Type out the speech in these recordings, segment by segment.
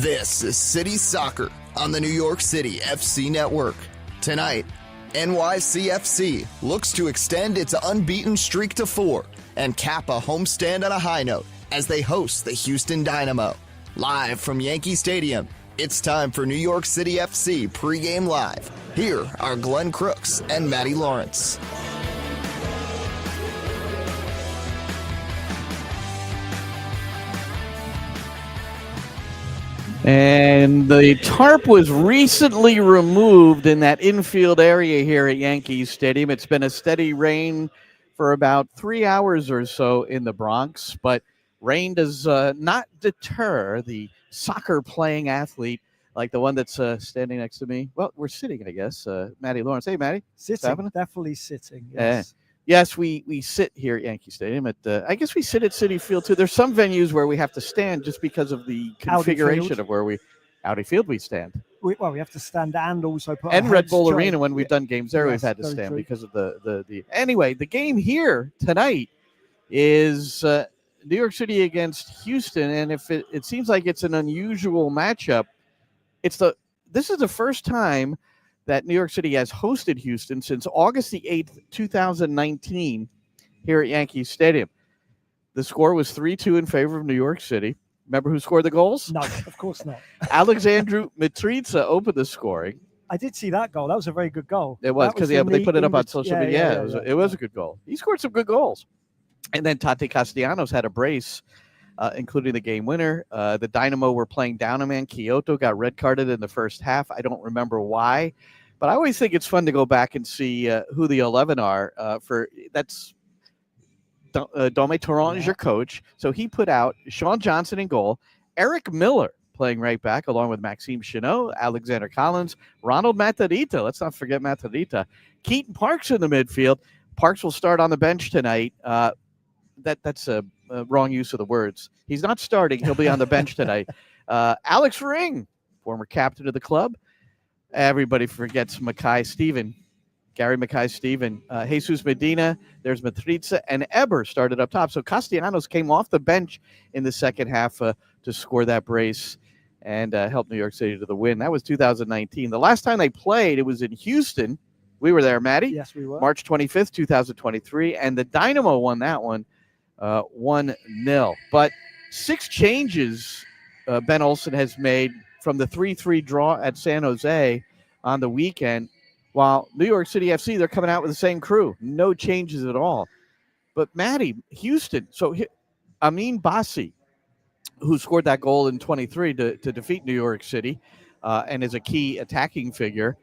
This is City Soccer on the New York City FC Network. Tonight, NYCFC looks to extend its unbeaten streak to 4 and cap a homestand on a high note as they host the Houston Dynamo. Live from Yankee Stadium, it's time for New York City FC Pregame Live. Here are Glenn Crooks and Matty Lawrence. And the tarp was recently removed in that infield area here at Yankee Stadium. It's been a steady rain for about 3 hours or so in the Bronx, but rain does not deter the soccer-playing athlete like the one that's standing next to me. Well, we're sitting, I guess. Matty Lawrence. Hey, Matty. Sitting, definitely sitting, yes. Yes, we sit here at Yankee Stadium. I guess we sit at Citi Field, too. There's some venues where we have to stand just because of the configuration of where Audi Field we stand. We have to stand and also put and our Red Bull straight. Arena when we've done games there, we've had to stand because of the. Anyway, the game here tonight is New York City against Houston, and if it seems like it's an unusual matchup, this is the first time that New York City has hosted Houston since August the 8th, 2019, here at Yankee Stadium. The score was 3-2 in favor of New York City. Remember who scored the goals? No, of course not. Alexandru Mitrita opened the scoring. I did see that goal. That was a very good goal. It was because they put it up on social media. It was a good goal. He scored some good goals. And then Tate Castellanos had a brace, including the game winner. The Dynamo were playing down a man. Kyoto got red carded in the first half. I don't remember why, but I always think it's fun to go back and see who the 11 are. That's Dome Torrent is your coach. So he put out Sean Johnson in goal, Eric Miller playing right back, along with Maxime Chenot, Alexander Collins, Ronald Matarrita. Let's not forget Matarrita. Keaton Parks in the midfield. Parks will start on the bench tonight. That's a wrong use of the words. He's not starting. He'll be on the bench tonight. Alex Ring, former captain of the club. Everybody forgets Gary Mackay-Steven. Jesus Medina, there's Matriza, and Eber started up top. So Castellanos came off the bench in the second half to score that brace and help New York City to the win. That was 2019. The last time they played, it was in Houston. We were there, Matty. Yes, we were. March 25th, 2023, and the Dynamo won that one 1-0. But 6 changes Ben Olsen has made from the 3-3 draw at San Jose on the weekend, while New York City FC, they're coming out with the same crew. No changes at all. But, Matty, Houston, so Amin Bassi, who scored that goal in 23 to defeat New York City and is a key attacking figure,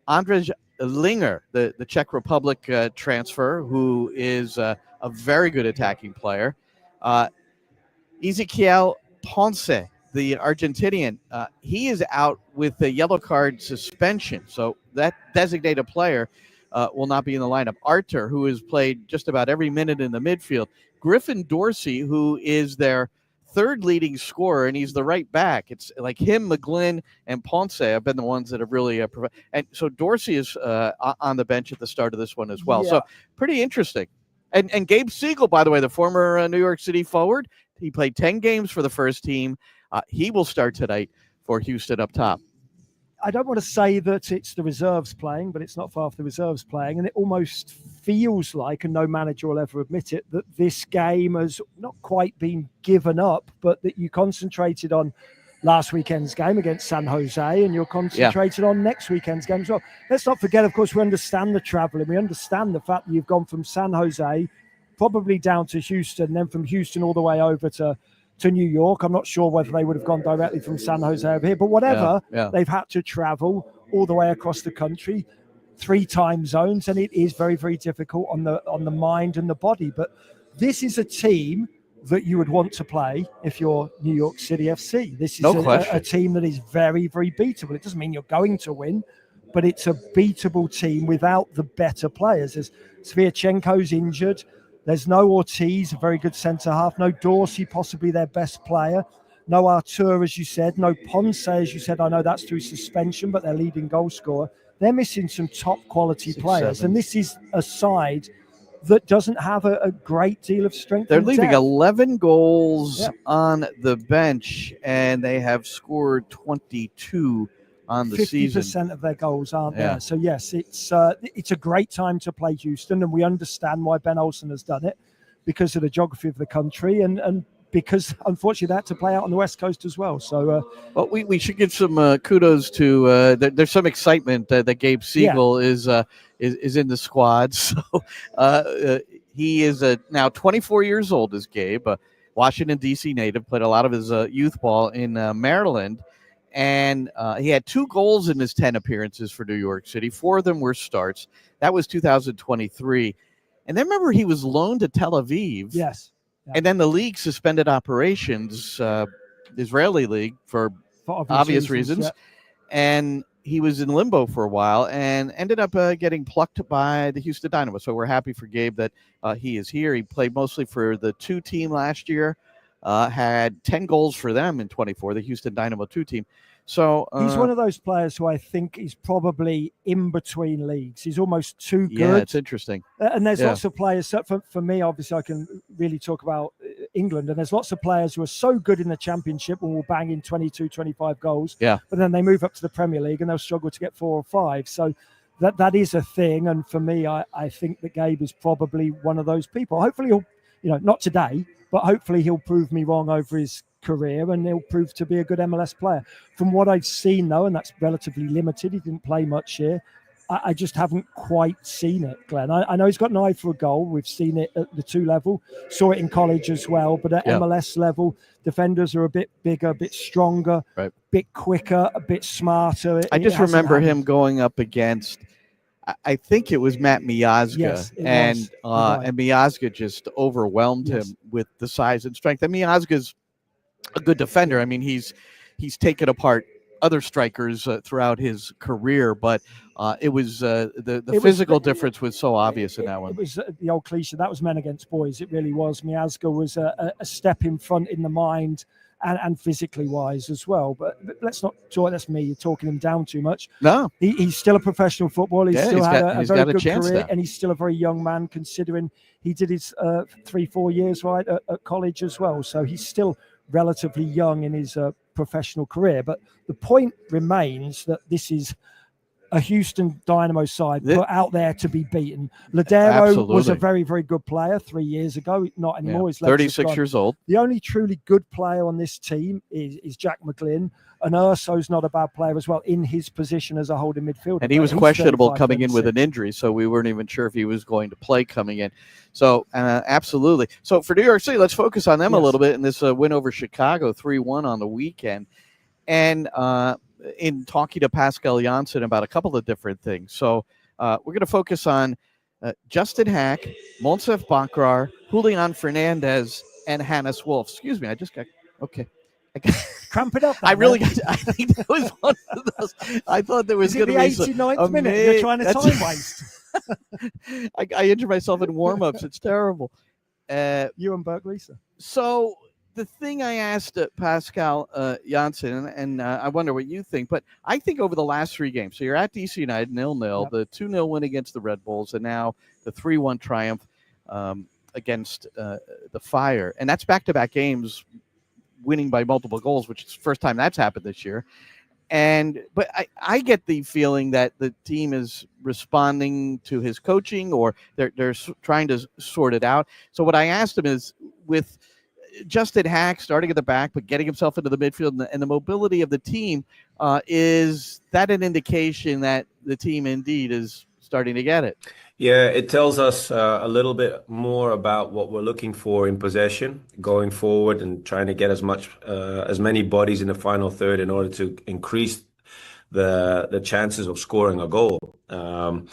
Andrej Linger, the Czech Republic transfer, who is a very good attacking player. Ezequiel Ponce, the Argentinian, he is out with a yellow card suspension. So that designated player will not be in the lineup. Artur, who has played just about every minute in the midfield. Griffin Dorsey, who is their third leading scorer, and he's the right back. It's like him, McGlynn, and Ponce have been the ones that have really and so Dorsey is on the bench at the start of this one as well. Yeah. So pretty interesting. And Gabe Siegel, by the way, the former New York City forward, he played 10 games for the first team. He will start tonight for Houston up top. I don't want to say that it's the reserves playing, but it's not far off the reserves playing. And it almost feels like, and no manager will ever admit it, that this game has not quite been given up, but that you concentrated on last weekend's game against San Jose and you're concentrated on next weekend's game as well. Let's not forget, of course, we understand the traveling. We understand the fact that you've gone from San Jose probably down to Houston, then from Houston all the way over to New York. I'm not sure whether they would have gone directly from San Jose over here, but whatever, they've had to travel all the way across the country, 3 time zones, and it is very, very difficult on the mind and the body. But this is a team that you would want to play if you're New York City FC. This is a team that is very, very beatable. It doesn't mean you're going to win, but it's a beatable team without the better players. As Sviatchenko's injured, there's no Ortiz, a very good centre-half. No Dorsey, possibly their best player. No Artur, as you said. No Ponce, as you said. I know that's through suspension, but their leading goal scorer. They're missing some top-quality players. And this is a side that doesn't have a great deal of strength. They're and leaving depth. 11 goals on the bench, and they have scored 22 on the 50% season. 50% of their goals aren't there. So, yes, it's a great time to play Houston, and we understand why Ben Olsen has done it because of the geography of the country and because, unfortunately, they had to play out on the West Coast as well. So, well, we should give some kudos to there's some excitement that Gabe Siegel is in the squad. So he is now 24 years old, is Gabe, Washington, D.C. native, played a lot of his youth ball in Maryland. And he had 2 goals in his 10 appearances for New York City. 4 of them were starts. That was 2023. And then remember, he was loaned to Tel Aviv. Yes. And then the league suspended operations, Israeli league, for obvious reasons. And he was in limbo for a while and ended up getting plucked by the Houston Dynamo. So we're happy for Gabe that he is here. He played mostly for the 2 team last year, had 10 goals for them in 24, the Houston Dynamo 2 team. So he's one of those players who I think is probably in between leagues. He's almost too good. Yeah, it's interesting. And there's lots of players. For me, obviously, I can really talk about England. And there's lots of players who are so good in the Championship and will bang in 22, 25 goals. Yeah. But then they move up to the Premier League and they'll struggle to get 4 or 5. So that is a thing. And for me, I think that Gabe is probably one of those people. Hopefully he'll, not today, but hopefully he'll prove me wrong over his career and he'll prove to be a good MLS player. From what I've seen, though, and that's relatively limited, he didn't play much here, I just haven't quite seen it, Glenn. I know he's got an eye for a goal. We've seen it at the 2 level, saw it in college as well, but at MLS level, defenders are a bit bigger, a bit stronger, a bit quicker, a bit smarter. I just remember him going up against, I think it was Matt Miazga, and Miazga just overwhelmed him with the size and strength. And Miazga's a good defender. I mean, he's taken apart other strikers throughout his career, but it was the physical difference was so obvious in that one. It was the old cliche, that was men against boys. It really was. Miazga was a step in front in the mind and physically wise as well. But let's not talk, that's me talking him down too much. No. He's still a professional footballer. He's still had a very good career, now. And he's still a very young man considering he did his 3-4 years at college as well. So he's still relatively young in his professional career. But the point remains that this is a Houston Dynamo side put out there to be beaten. Ladero was a very, very good player 3 years ago. Not anymore. He's 36 years old. The only truly good player on this team is Jack McGlynn. And Urso's not a bad player as well in his position as a holding midfielder. And he was questionable coming in with an injury, so we weren't even sure if he was going to play coming in. So, absolutely. So, for New York City, let's focus on them a little bit in this win over Chicago, 3-1 on the weekend. And in talking to Pascal Janssen about a couple of different things. So, we're going to focus on Justin Hack, Monsef Bakrar, Julian Fernandez, and Hannes Wolf. Excuse me, I just got – okay. Cramp it up. I think that was one of those. I thought there was going to be the 89th minute. You're trying to time waste. I injured myself in warm-ups. It's terrible. You and Berg Lisa. So the thing I asked Pascal Janssen, and I wonder what you think, but I think over the last 3 games, so you're at DC United 0-0, the 2-0 win against the Red Bulls, and now the 3-1 triumph against the Fire. And that's back-to-back games winning by multiple goals, which is the first time that's happened this year. But I get the feeling that the team is responding to his coaching, or they're trying to sort it out. So what I asked him is, with Justin Hack starting at the back but getting himself into the midfield and the mobility of the team, is that an indication that the team indeed is starting to get it? Yeah, it tells us a little bit more about what we're looking for in possession going forward, and trying to get as many bodies in the final third in order to increase the chances of scoring a goal. But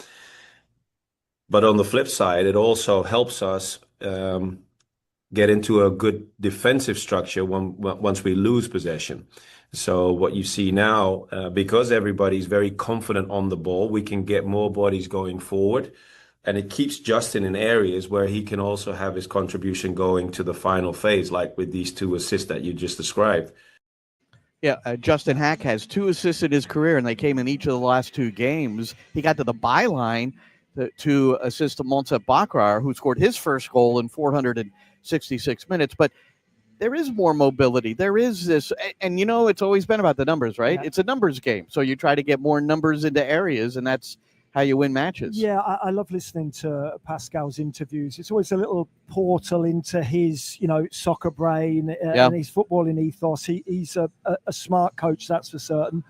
on the flip side, it also helps us get into a good defensive structure once we lose possession. So what you see now, because everybody's very confident on the ball, we can get more bodies going forward. And it keeps Justin in areas where he can also have his contribution going to the final phase, like with these 2 assists that you just described. Yeah, Justin Hack has 2 assists in his career, and they came in each of the last 2 games. He got to the byline to assist Monsef Bakrar, who scored his first goal in 466 minutes. But there is more mobility. There is this, and it's always been about the numbers, right? Yeah. It's a numbers game. So you try to get more numbers into areas, and that's how you win matches. Yeah, I love listening to Pascal's interviews. It's always a little portal into his, soccer brain and his footballing ethos. He's a smart coach, that's for certain.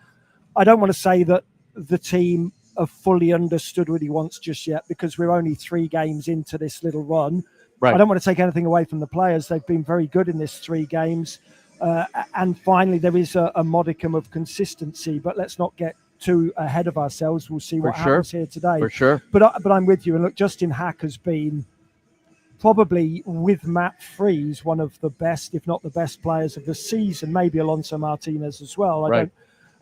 I don't want to say that the team have fully understood what he wants just yet, because we're only 3 games into this little run. Right. I don't want to take anything away from the players. They've been very good in this 3 games. And finally, there is a modicum of consistency, but let's not get too ahead of ourselves. We'll see what happens here today. For sure. But I'm with you. And look, Justin Hack has been probably, with Matt Freese, one of the best, if not the best players of the season, maybe Alonso Martinez as well.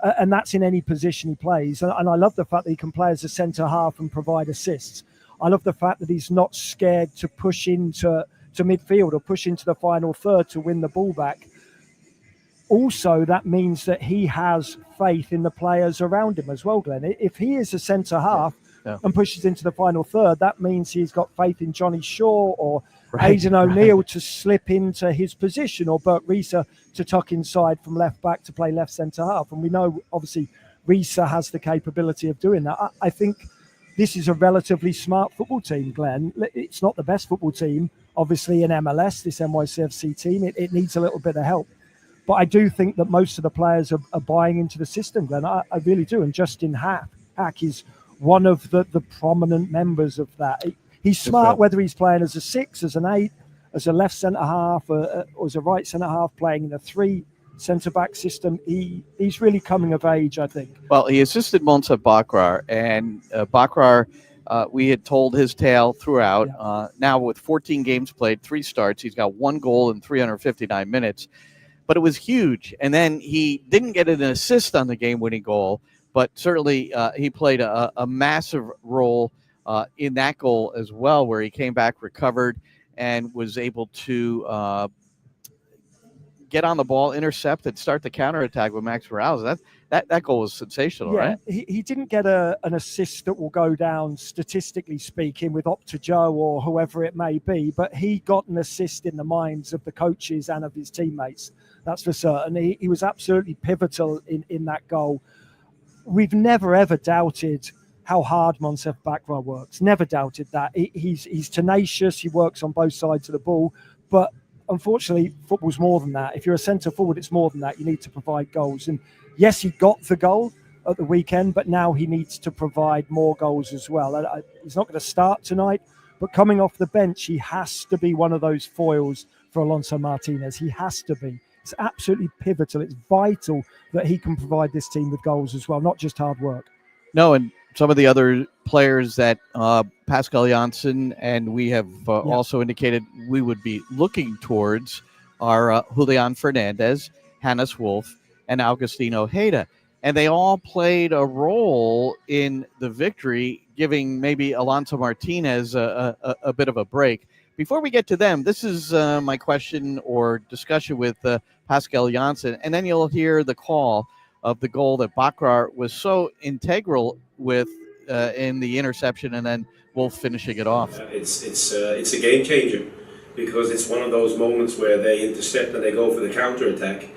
And that's in any position he plays. And I love the fact that he can play as a centre-half and provide assists. I love the fact that he's not scared to push into midfield or push into the final third to win the ball back. Also, that means that he has faith in the players around him as well, Glenn. If he is a centre-half and pushes into the final third, that means he's got faith in Johnny Shaw or Aidan O'Neill to slip into his position, or Bert Rieser to tuck inside from left-back to play left centre-half. And we know, obviously, Rieser has the capability of doing that. I think this is a relatively smart football team, Glenn. It's not the best football team, obviously, in MLS, this NYCFC team. It needs a little bit of help. But I do think that most of the players are buying into the system, Glenn. I really do. And Justin Hack is one of the prominent members of that. He's smart, whether he's playing as a 6, as an 8, as a left centre-half, or as a right centre-half, playing in a 3 centre-back system. He's really coming of age, I think. Well, he assisted Monsef Bakrar, and Bakrar, we had told his tale throughout. Yeah. Now with 14 games played, 3 starts, he's got 1 goal in 359 minutes. But it was huge. And then he didn't get an assist on the game-winning goal, but certainly he played a massive role in that goal as well, where he came back, recovered, and was able to get on the ball, intercept, and start the counterattack with Max Morales. That goal was sensational, right? He didn't get an assist that will go down, statistically speaking, with Opta Joe or whoever it may be, but he got an assist in the minds of the coaches and of his teammates. That's for certain. He was absolutely pivotal in that goal. We've never, ever doubted how hard Monsef Bakrar works. Never doubted that. He's tenacious. He works on both sides of the ball. But unfortunately, football's more than that. If you're a centre forward, it's more than that. You need to provide goals. And yes, he got the goal at the weekend, but now he needs to provide more goals as well. He's not going to start tonight, but coming off the bench, he has to be one of those foils for Alonso Martinez. He has to be. It's absolutely pivotal. It's vital that he can provide this team with goals as well, not just hard work. No, and some of the other players that Pascal Janssen and we have also indicated we would be looking towards are Julian Fernandez, Hannes Wolf, and Agustin Ojeda. And they all played a role in the victory, giving maybe Alonso Martinez a bit of a break. Before we get to them, this is my question or discussion with Pascal Janssen, and then you'll hear the call of the goal that Bakrar was so integral with in the interception, and then Wolf finishing it off. It's a game changer, because it's one of those moments where they intercept and they go for the counter-attack.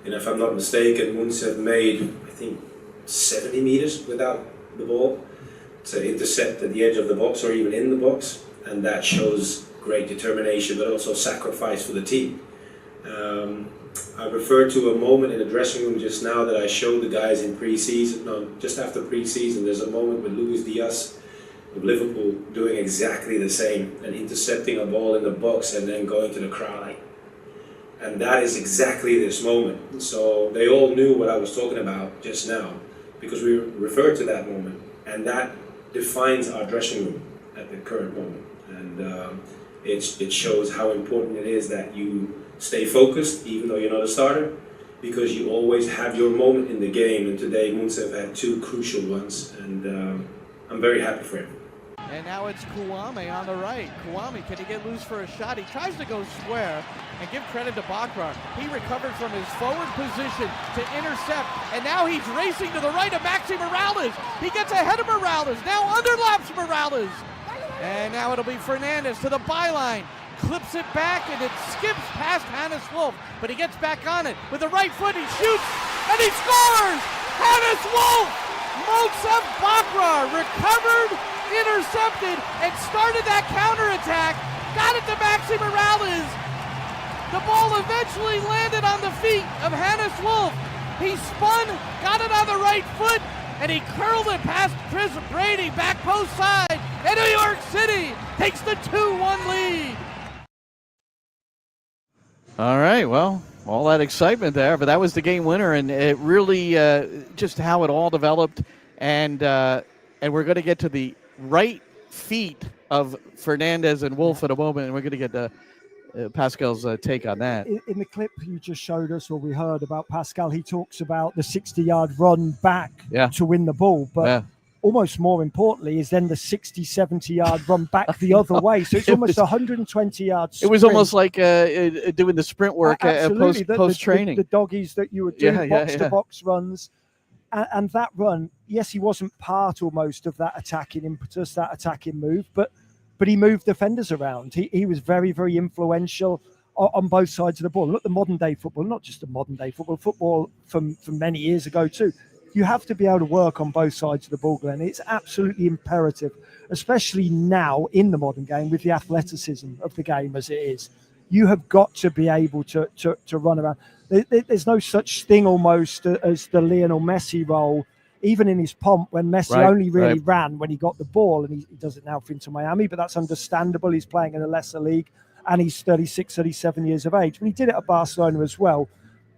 And if I'm not mistaken, Monsef made, I think, 70 meters without the ball to intercept at the edge of the box or even in the box, and that shows great determination, but also sacrifice for the team. I referred to a moment in the dressing room just now that I showed the guys in pre-season, just after pre-season. There's a moment with Luis Diaz of Liverpool doing exactly the same and intercepting a ball in the box and then going to the crowd. And that is exactly this moment. So they all knew what I was talking about just now, because we referred to that moment, and that defines our dressing room at the current moment. And it shows how important it is that you stay focused, even though you're not a starter, because you always have your moment in the game. And today, Monsef had 2 crucial ones, and I'm very happy for him. And now it's Kouame on the right. Kouame, can he get loose for a shot? He tries to go square, and give credit to Bakrar. He recovered from his forward position to intercept, and now he's racing to the right of Maxi Morales. He gets ahead of Morales, now underlaps Morales. And now it'll be Fernandez to the byline. Clips it back, and it skips past Hannes Wolf, but he gets back on it. With the right foot, he shoots, and he scores! Hannes Wolf! Moksef Bakrar recovered, intercepted, and started that counterattack. Got it to Maxi Morales. The ball eventually landed on the feet of Hannes Wolf. He spun, got it on the right foot, and he curled it past Chris Brady, back post side, and New York City takes the 2-1 lead. All right, well, all that excitement there, but that was the game winner, and it really just how it all developed, and we're going to get to the right feet of Fernandez and Wolf in a moment, and we're going to get Pascal's take on that. In the clip you just showed us, or we heard about Pascal, he talks about the 60-yard run back to win the ball, but almost more importantly is then the 60, 70-yard run back the other way. So it's almost 120-yard sprint. It was almost like doing the sprint work post-training. The doggies that you were doing, box-to-box runs. And that run, yes, he wasn't part almost of that attacking impetus, that attacking move, but he moved defenders around. He was very, very influential on both sides of the ball. Look, the modern-day football, not just the modern-day football from many years ago too. You have to be able to work on both sides of the ball, Glenn. It's absolutely imperative, especially now in the modern game with the athleticism of the game as it is. You have got to be able to run around. There's no such thing almost as the Lionel Messi role, even in his pomp, when Messi only really ran when he got the ball, and he does it now for Inter Miami, but that's understandable. He's playing in a lesser league, and he's 36, 37 years of age. But he did it at Barcelona as well.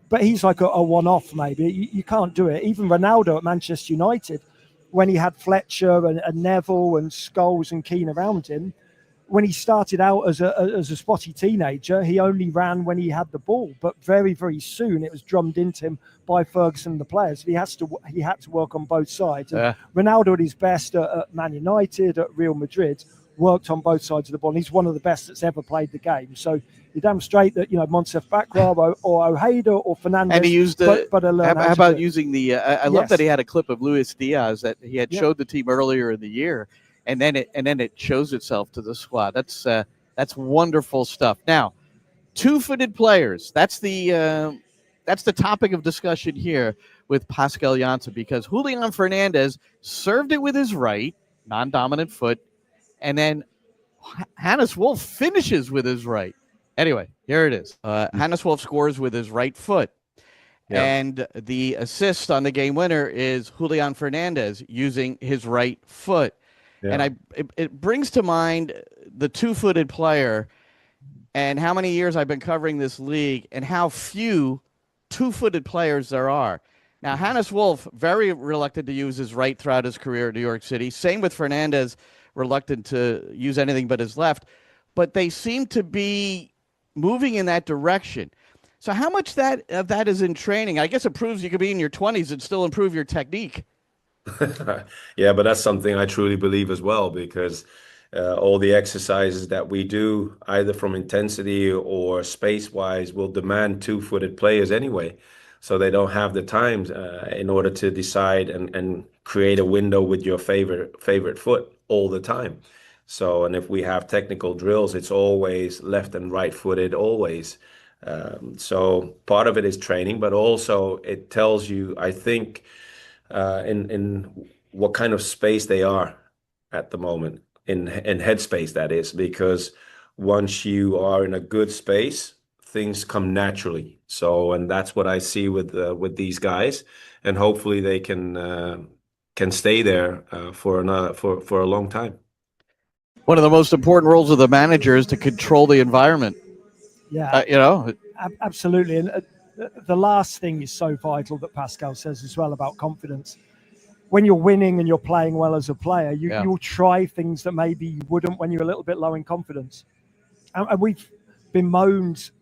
But he's like a one-off, maybe. You can't do it. Even Ronaldo at Manchester United, when he had Fletcher and Neville and Scholes and Keane around him, when he started out as a spotty teenager, he only ran when he had the ball. But very, very soon it was drummed into him by Ferguson and the players. He had to work on both sides. And Ronaldo at his best at Man United, at Real Madrid, worked on both sides of the ball. And he's one of the best that's ever played the game. So you're damn straight that, Moncef Bakrar or Ojeda or Fernandez. And he used how about using the I love that he had a clip of Luis Diaz that he had showed the team earlier in the year, and then it shows itself to the squad. That's wonderful stuff. Now, two-footed players. That's the topic of discussion here with Pascal Janssen, because Julian Fernandez served it with his right, non-dominant foot, and then Hannes Wolf finishes with his right. Anyway, here it is. Hannes Wolf scores with his right foot. Yeah. And the assist on the game winner is Julian Fernandez using his right foot. Yeah. And it brings to mind the two-footed player and how many years I've been covering this league and how few two-footed players there are. Now, Hannes Wolf, very reluctant to use his right throughout his career in New York City. Same with Fernandez, reluctant to use anything but his left. But they seem to be moving in that direction. So how much of that is in training? I guess it proves you could be in your 20s and still improve your technique. Yeah, but that's something I truly believe as well, because all the exercises that we do, either from intensity or space-wise, will demand two-footed players anyway. So they don't have the time in order to decide and create a window with your favorite foot all the time. So, and if we have technical drills, it's always left and right footed, always. So part of it is training, but also it tells you, I think, in what kind of space they are at the moment, in headspace, that is, because once you are in a good space, things come naturally. So, and that's what I see with these guys, and hopefully they can stay there for a long time. One of the most important roles of the manager is to control the environment. Yeah, absolutely. And the last thing is so vital that Pascal says as well about confidence. When you're winning and you're playing well as a player, you'll try things that maybe you wouldn't when you're a little bit low in confidence. And we've bemoaned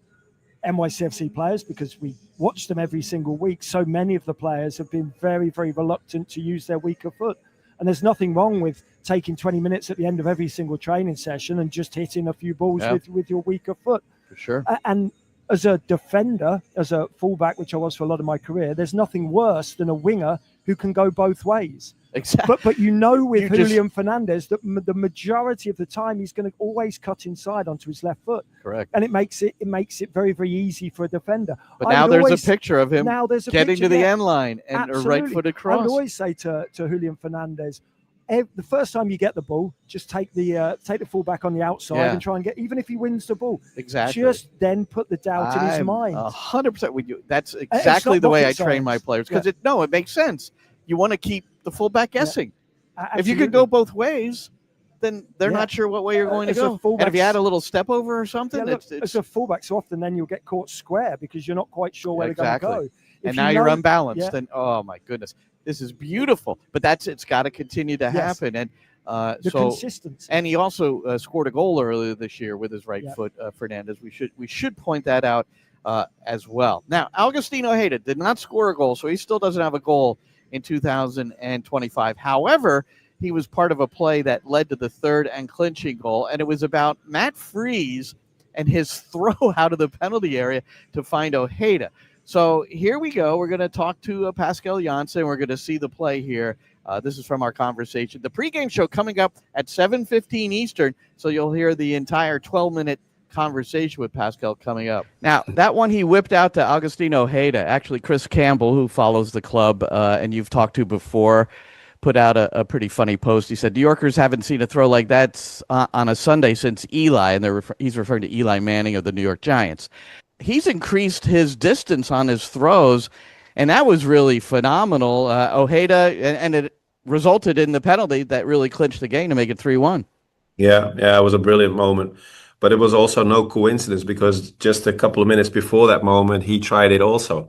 NYCFC players because we watch them every single week. So many of the players have been very, very reluctant to use their weaker foot. And there's nothing wrong with taking 20 minutes at the end of every single training session and just hitting a few balls with your weaker foot. For sure. And as a defender, as a fullback, which I was for a lot of my career, there's nothing worse than a winger who can go both ways. Exactly. But with Julian Fernandez that the majority of the time he's going to always cut inside onto his left foot. Correct. And it makes it very, very easy for a defender. But now there's a picture of him getting to the end line and absolutely. a right-footed cross. I would always say to Julian Fernandez, the first time you get the ball, just take the fullback on the outside and try and get, even if he wins the ball, just then put the doubt in his mind. 100% with you. That's exactly the way I train my players, because it makes sense. You want to keep the fullback guessing. If you can go both ways, then they're not sure what way you're going to go. And if you add a little step over or something, as a fullback, so often then you'll get caught square because you're not quite sure where they're going to go. And now you're unbalanced. And oh my goodness, this is beautiful. But it's got to continue to happen. And the consistency. And he also scored a goal earlier this year with his right foot, Fernandez. We should point that out as well. Now, Agustin Ojeda did not score a goal, so he still doesn't have a goal in 2025. However, he was part of a play that led to the third and clinching goal, and it was about Matt Freese and his throw out of the penalty area to find Ojeda. So here we go. We're going to talk to Pascal Janssen. We're going to see the play here. This is from our conversation. The pregame show coming up at 7:15 Eastern, so you'll hear the entire 12-minute conversation with Pascal coming up. Now, that one he whipped out to Agustin Ojeda. Actually, Chris Campbell, who follows the club and you've talked to before, put out a pretty funny post. He said, New Yorkers haven't seen a throw like that on a Sunday since Eli, and he's referring to Eli Manning of the New York Giants. He's increased his distance on his throws, and that was really phenomenal. Ojeda, and it resulted in the penalty that really clinched the game to make it 3-1. Yeah, it was a brilliant moment. But it was also no coincidence because just a couple of minutes before that moment, he tried it also.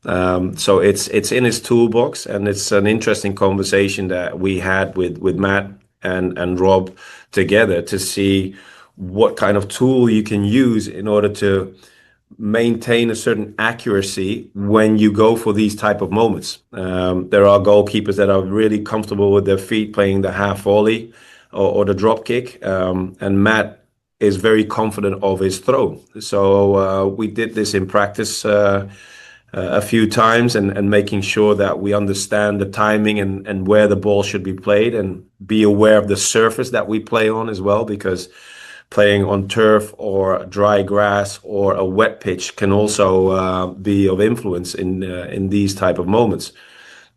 So it's in his toolbox, and it's an interesting conversation that we had with Matt and Rob together to see what kind of tool you can use in order to maintain a certain accuracy when you go for these type of moments. There are goalkeepers that are really comfortable with their feet playing the half volley or the drop kick, and Matt is very confident of his throw. So we did this in practice a few times and making sure that we understand the timing and where the ball should be played, and be aware of the surface that we play on as well, because playing on turf or dry grass or a wet pitch can also be of influence in these type of moments.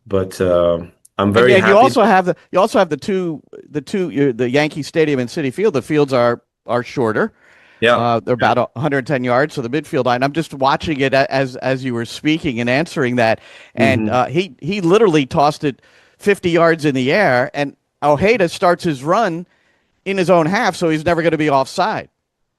But I'm very happy. You also have the Yankee Stadium and Citi Field. The fields are shorter. Yeah, they're about 110 yards. So the midfield line. I'm just watching it as you were speaking and answering that, and he literally tossed it 50 yards in the air, and Ojeda starts his run in his own half, so he's never going to be offside.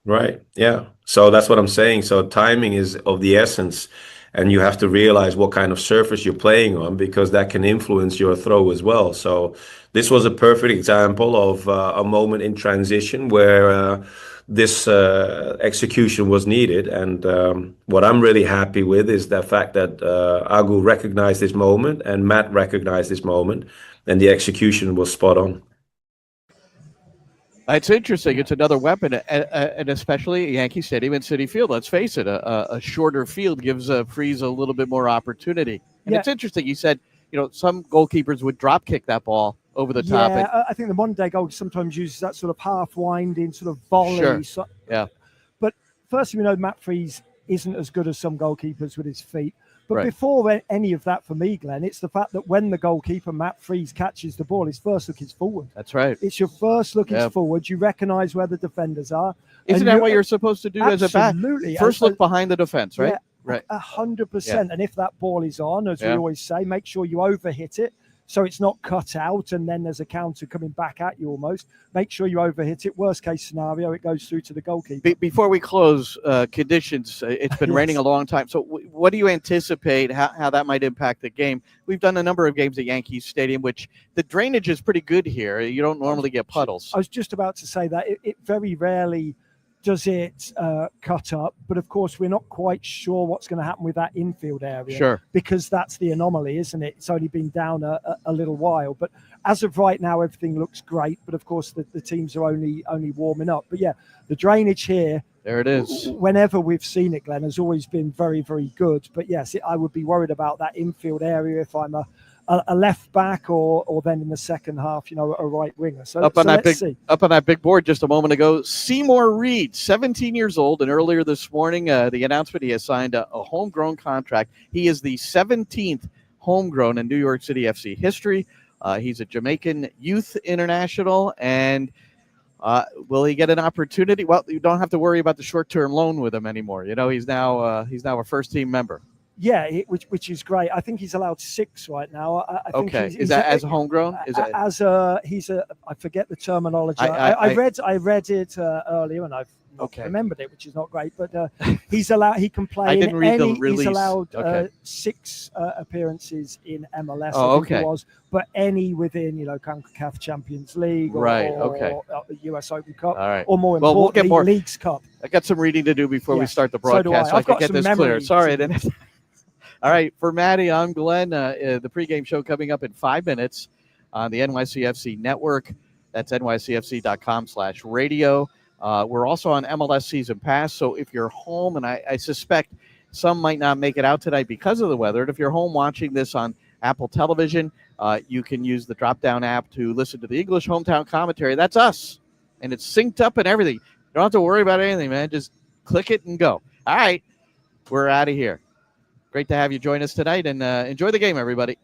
Right. Yeah. So that's what I'm saying. So timing is of the essence, and you have to realize what kind of surface you're playing on, because that can influence your throw as well. So this was a perfect example of a moment in transition where this execution was needed. And what I'm really happy with is the fact that Agu recognized this moment and Matt recognized this moment, and the execution was spot on. It's interesting. It's another weapon, and especially at Yankee Stadium and Citi Field. Let's face it, a shorter field gives Freese a little bit more opportunity. And it's interesting. You said, some goalkeepers would drop kick that ball over the top. Yeah, I think the modern day goal sometimes uses that sort of half winding sort of volley. Sure. But first, Matt Freese isn't as good as some goalkeepers with his feet. But Right. before any of that for me, Glenn, it's the fact that when the goalkeeper, Matt Freese, catches the ball, his first look is forward. That's right. It's your first look is forward. You recognise where the defenders are. Isn't that what you're supposed to do as a back? Absolutely. First look behind the defense, right? Yeah, Right. 100%. And if that ball is on, as we always say, make sure you overhit it so it's not cut out and then there's a counter coming back at you almost. Make sure you overhit it. Worst case scenario, it goes through to the goalkeeper. Before we close, conditions, it's been raining a long time. So what do you anticipate how that might impact the game? We've done a number of games at Yankee Stadium, which the drainage is pretty good here. You don't normally get puddles. I was just about to say that it very rarely does it cut up? But of course, we're not quite sure what's going to happen with that infield area. Sure. Because that's the anomaly, isn't it? It's only been down a little while. But as of right now, everything looks great. But of course, the teams are only warming up. But yeah, the drainage here. There it is. Whenever we've seen it, Glenn, has always been very, very good. But yes, I would be worried about that infield area if I'm a left back or then in the second half, a right winger. So up on that big board just a moment ago, Seymour Reed, 17 years old, and earlier this morning, the announcement he has signed a homegrown contract. He is the 17th homegrown in New York City FC history. He's a Jamaican youth international, and will he get an opportunity? Well, you don't have to worry about the short-term loan with him anymore. He's now a first-team member. Yeah, which is great. I think he's allowed 6 right now. I think okay, is that as a homegrown? I forget the terminology. I read it earlier, and I've not remembered it, which is not great. But he's allowed. He can play. I didn't read the release. He's allowed 6 appearances in MLS. Oh, I think it was, but any within CONCACAF Champions League or US Open Cup, or more importantly, Leagues Cup. I got some reading to do before we start the broadcast, so I can get this clear. Sorry, I didn't. All right, for Matty, I'm Glenn. The pregame show coming up in 5 minutes on the NYCFC network. That's nycfc.com/radio. We're also on MLS Season Pass, so if you're home, and I suspect some might not make it out tonight because of the weather, and if you're home watching this on Apple Television, you can use the drop-down app to listen to the English hometown commentary. That's us, and it's synced up and everything. You don't have to worry about anything, man. Just click it and go. All right, we're out of here. Great to have you join us tonight, and enjoy the game, everybody.